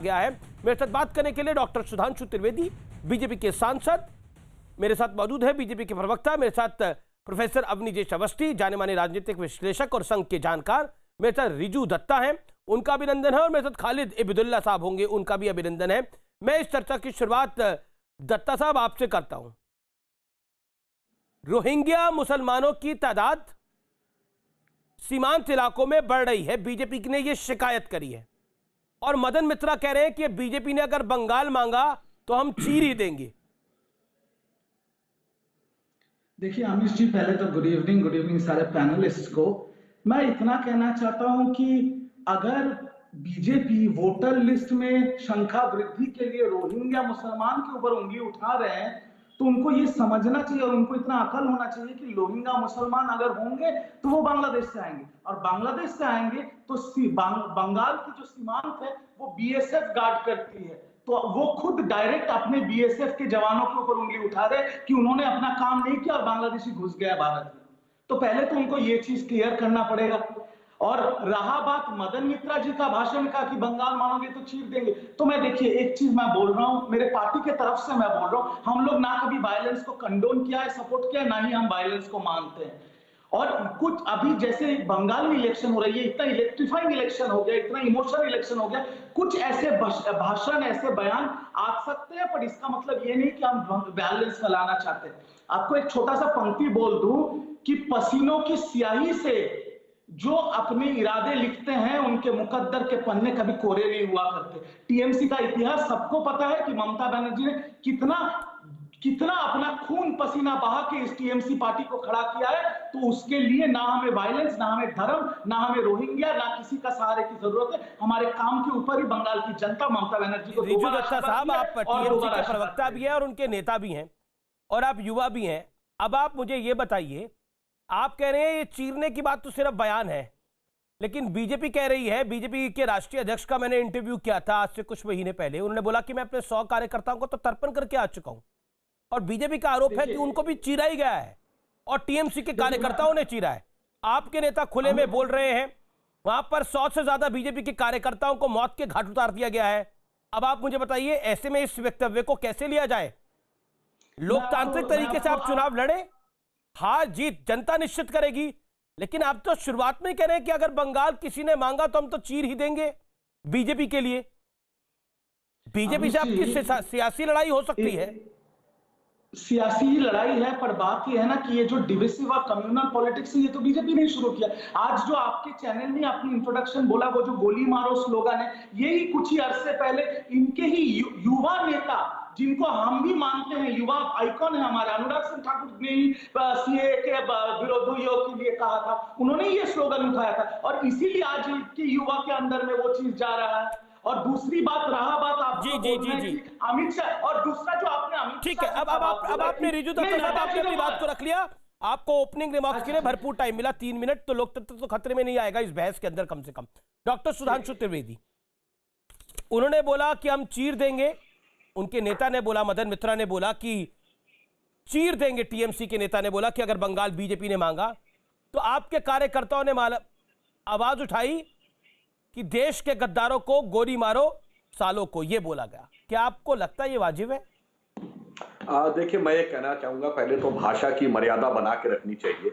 गया है। मेरे साथ बात करने के लिए डॉक्टर सुधांशु त्रिवेदी, बीजेपी के सांसद, मेरे साथ मौजूद है बीजेपी के प्रवक्ता, मेरे साथ प्रोफेसर अवनीजेश अवस्थी, जाने माने राजनीतिक विश्लेषक और संघ के जानकार, मेरे साथ रिजू दत्ता हैं, उनका अभिनंदन है, और मेरे साथ खालिद इब्दुल्ला साहब होंगे, उनका भी अभिनंदन है। मैं इस चर्चा की शुरुआत दत्ता साहब आपसे करता हूं। रोहिंग्या मुसलमानों की तादाद सीमांत इलाकों में बढ़ रही है, बीजेपी ने यह शिकायत करी है, और मदन मित्रा कह रहे हैं कि बीजेपी ने अगर बंगाल मांगा तो हम चीर ही देंगे। देखिए अमित जी, पहले तो गुड इवनिंग सारे पैनलिस्ट को। मैं इतना कहना चाहता हूं कि अगर बीजेपी वोटर लिस्ट में संख्या वृद्धि के लिए रोहिंग्या मुसलमान के ऊपर उंगली उठा रहे हैं, तो उनको ये समझना चाहिए और उनको इतना अकल होना चाहिए कि रोहिंग्या मुसलमान अगर होंगे तो वो बांग्लादेश से आएंगे, और बांग्लादेश से आएंगे तो बंगाल की जो सीमांत है वो बीएसएफ गार्ड करती है, तो वो खुद डायरेक्ट अपने बीएसएफ के जवानों के ऊपर उंगली उठा रहे कि उन्होंने अपना काम नहीं किया और बांग्लादेशी घुस गया भारत में। तो पहले तो उनको ये चीज क्लियर करना पड़ेगा। और रहा बात मदन मित्रा जी का भाषण का कि बंगाल मानोगे तो चीर देंगे, तो मैं देखिए एक चीज मैं बोल रहा हूं, मेरे पार्टी के तरफ से मैं बोल रहा हूं, हम लोग ना कभी वायलेंस को कंडोन किया है, सपोर्ट किया है, ना ही हम वायलेंस को मानते हैं। और कुछ अभी जैसे बंगाल में इलेक्शन हो रही है, इतना इलेक्ट्रीफाइंग इलेक्शन हो गया, इतना इमोशनल इलेक्शन हो गया, कुछ ऐसे भाषण ऐसे बयान आ सकते हैं, पर इसका मतलब ये नहीं कि हम बैलेंस फैलाना चाहते हैं। आपको एक छोटा सा पंक्ति बोल दूं कि पसीनों की स्याही से जो अपने इरादे लिखते हैं उनके मुकद्दर के पन्ने कभी कोरे नहीं हुआ करते। टीएमसी का इतिहास सबको पता है कि ममता बनर्जी ने कितना अपना खून पसीना बहा के इस टीएमसी पार्टी को खड़ा किया है, तो उसके लिए ना हमें वायलेंस, ना हमें धर्म, ना हमें रोहिंग्या, ना किसी का सहारे की जरूरत है। हमारे काम के ऊपर ही बंगाल की जनता ममता बनर्जी को रिजू दत्ता साहब, आप टीएमसी के प्रवक्ता भी हैं और उनके नेता भी हैं, और आप युवा भी हैं। अब आप मुझे ये बताइए, आप कह रहे हैं ये चीरने की बात तो सिर्फ बयान है, लेकिन बीजेपी कह रही है, बीजेपी के राष्ट्रीय अध्यक्ष का मैंने इंटरव्यू किया था आज से कुछ महीने पहले, उन्होंने बोला कि मैं अपने 100 कार्यकर्ताओं को तो तर्पण करके आ चुका हूं, और बीजेपी का आरोप है कि उनको भी चीरा ही गया है और टीएमसी के कार्यकर्ताओं ने चीरा है। आपके नेता खुले में बोल रहे हैं वहां पर 100 से ज्यादा बीजेपी के कार्यकर्ताओं को मौत के घाट उतार दिया गया है। अब आप मुझे बताइए, ऐसे में इस वक्तव्य को कैसे लिया जाए? लोकतांत्रिक तरीके से आप चुनाव लड़े, हार जीत जनता निश्चित करेगी, लेकिन आप तो शुरुआत में कह रहे हैं कि अगर बंगाल किसी ने मांगा तो हम तो चीर ही देंगे बीजेपी के लिए। बीजेपी से आपकी सियासी लड़ाई हो सकती है, सियासी लड़ाई है, पर बात यह है ना कि ये जो डिविसिव और कम्युनल पॉलिटिक्स है, ये तो बीजेपी ने शुरू किया। आज जो आपके चैनल ने अपनी इंट्रोडक्शन बोला, वो जो गोली मारो स्लोगन है, यही कुछ ही अरसे पहले इनके ही युवा नेता, जिनको हम भी मानते हैं युवा आइकॉन है हमारे, अनुराग सिंह ठाकुर ने ही सीए के विरोधियों के लिए कहा था, उन्होंने ये स्लोगन उठाया था, और इसीलिए आज के युवा के अंदर में वो चीज जा रहा है। और दूसरी बात, रहा बात आप जी अमित शाह, और दूसरा जो आपने अमित, ठीक है, अब आपने रिजू दत्ता साहब आपने अपनी बात को रख लिया, आपको ओपनिंग रिमार्क्स के लिए भरपूर टाइम मिला, 3 मिनट, तो लोकतंत्र तो खतरे में नहीं आएगा इस बहस के अंदर कम से कम। डॉक्टर सुधांशु त्रिवेदी, उन्होंने बोला कि हम चीर देंगे, उनके नेता ने बोला, मदन मित्रा ने बोला कि चीर देंगे, टीएमसी के नेता ने बोला कि अगर बंगाल बीजेपी ने मांगा, तो आपके कार्यकर्ताओं ने आवाज उठाई कि देश के गद्दारों को गोली मारो सालों को, यह बोला गया। क्या आपको लगता है ये वाजिब है? देखिए, मैं ये कहना चाहूंगा, पहले तो भाषा की मर्यादा बना के रखनी चाहिए,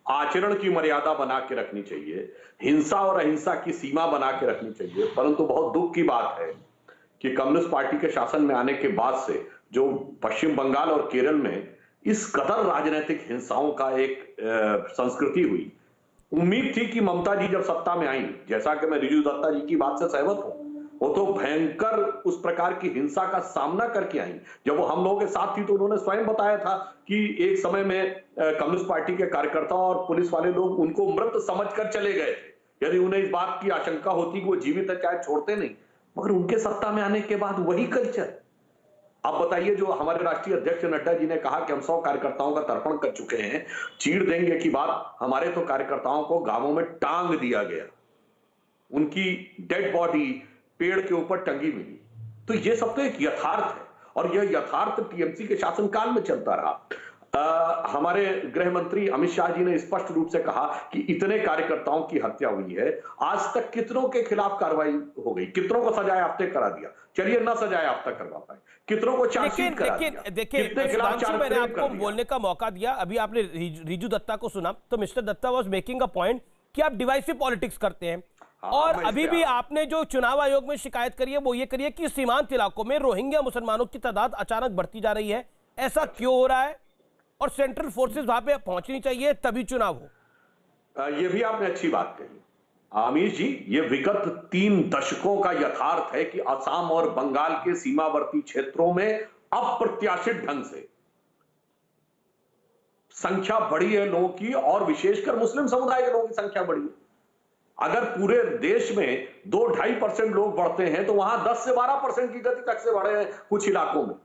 आचरण की मर्यादा बना के रखनी चाहिए, हिंसा और अहिंसा की सीमा बना के रखनी चाहिए। परंतु बहुत दुख की बात है कि कम्युनिस्ट पार्टी के शासन में आने के बाद से जो पश्चिम बंगाल और केरल में इस कदर राजनीतिक हिंसाओं का एक संस्कृति हुई। उम्मीद थी कि ममता जी जब सत्ता में आई, जैसा कि मैं रिजू दत्ता जी की बात से सहमत हूं, वो तो भयंकर उस प्रकार की हिंसा का सामना करके आई। जब वो हम लोगों के साथ थी तो उन्होंने स्वयं बताया था कि एक समय में कम्युनिस्ट पार्टी के कार्यकर्ताओं और पुलिस वाले लोग उनको मृत समझकर चले गए थे, यदि उन्हें इस बात की आशंका होती कि वो जीवित है, चाहे छोड़ते नहीं। मगर उनके सत्ता में आने के बाद वही कल्चर। आप बताइए, जो हमारे राष्ट्रीय अध्यक्ष नड्डा जी ने कहा कि हम 100 कार्यकर्ताओं का तर्पण कर चुके हैं, चीर देंगे की बात, हमारे तो कार्यकर्ताओं को गांवों में टांग दिया गया, उनकी डेड बॉडी पेड़ के ऊपर टंगी मिली। तो ये सब तो एक यथार्थ है, और यह यथार्थ टीएमसी के शासनकाल में चलता रहा। हमारे गृह मंत्री अमित शाह जी ने स्पष्ट रूप से कहा कि इतने कार्यकर्ताओं की हत्या हुई है, आज तक कितनों के खिलाफ कार्रवाई हो गई, कितनों को सजा याफ्ते करा दिया, चलिए ना सजा याफ्ता करवा पाए, कितनों को चार्जशीट करा दिया, देखिए कितने खिलाफ सुधांशु, मैंने चार्जशीट आपको कर दिया। बोलने का मौका दिया, अभी आपने रिजू दत्ता को सुना, तो mister Datta was making a point कि आप डिवाइसिव पॉलिटिक्स करते हैं। और अभी भी आपने जो चुनाव आयोग में शिकायत करी है वो ये करी है कि सीमांत इलाकों में रोहिंग्या मुसलमानों की तादाद अचानक बढ़ती जा रही है, ऐसा क्यों हो रहा है? और सेंट्रल फोर्सेस वहां पे पहुंचनी चाहिए तभी चुनाव हो। ये भी आपने अच्छी बात कही आमिर जी, ये विगत 3 दशकों का यथार्थ है कि असम और बंगाल के सीमावर्ती क्षेत्रों में अप्रत्याशित ढंग से संख्या बढ़ी है लोगों की, और विशेषकर मुस्लिम समुदाय के लोगों की संख्या बढ़ी है। अगर पूरे देश में 2-2.5% लोग बढ़ते हैं तो वहां 10 से 12% की गति तक से बढ़े हैं कुछ इलाकों में।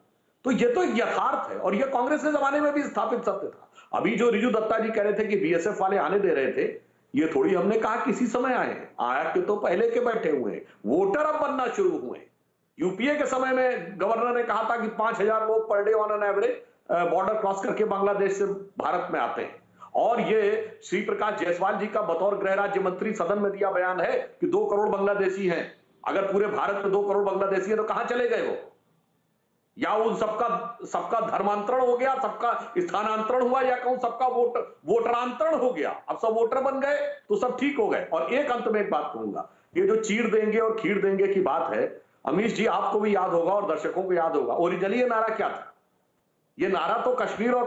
तो ये तो यथार्थ है, और ये कांग्रेस के जमाने में भी स्थापित सत्य था। अभी जो रिजू दत्ता जी कह रहे थे कि बीएसएफ वाले आने दे रहे थे, ये थोड़ी हमने कहा किसी समय आए हैं, आया के तो पहले के बैठे हुए हैं, वोटर अब बनना शुरू हुए हैं। यूपीए के समय में गवर्नर ने कहा था कि 5,000 लोग per day on an average border cross करके बांग्लादेश से भारत में आते हैं। और ये श्री प्रकाश जायसवाल जी का बतौर गृह राज्य मंत्री सदन में दिया बयान है कि 2 करोड़ बांग्लादेशी हैं। अगर पूरे भारत में 2 करोड़ बांग्लादेशी हैं तो कहां चले गए वो? या उन सबका धर्मांतरण हो गया, सबका स्थानांतरण हुआ, या कहूं सबका वोटरांतरण हो गया, अब सब वोटर बन गए तो सब ठीक हो गए। और एक अंत में एक बात कहूंगा, ये जो चीर देंगे और खीर देंगे की बात है, अमीश जी आपको भी याद होगा और दर्शकों को याद होगा, ओरिजिनली ये नारा क्या था? ये नारा तो कश्मीर और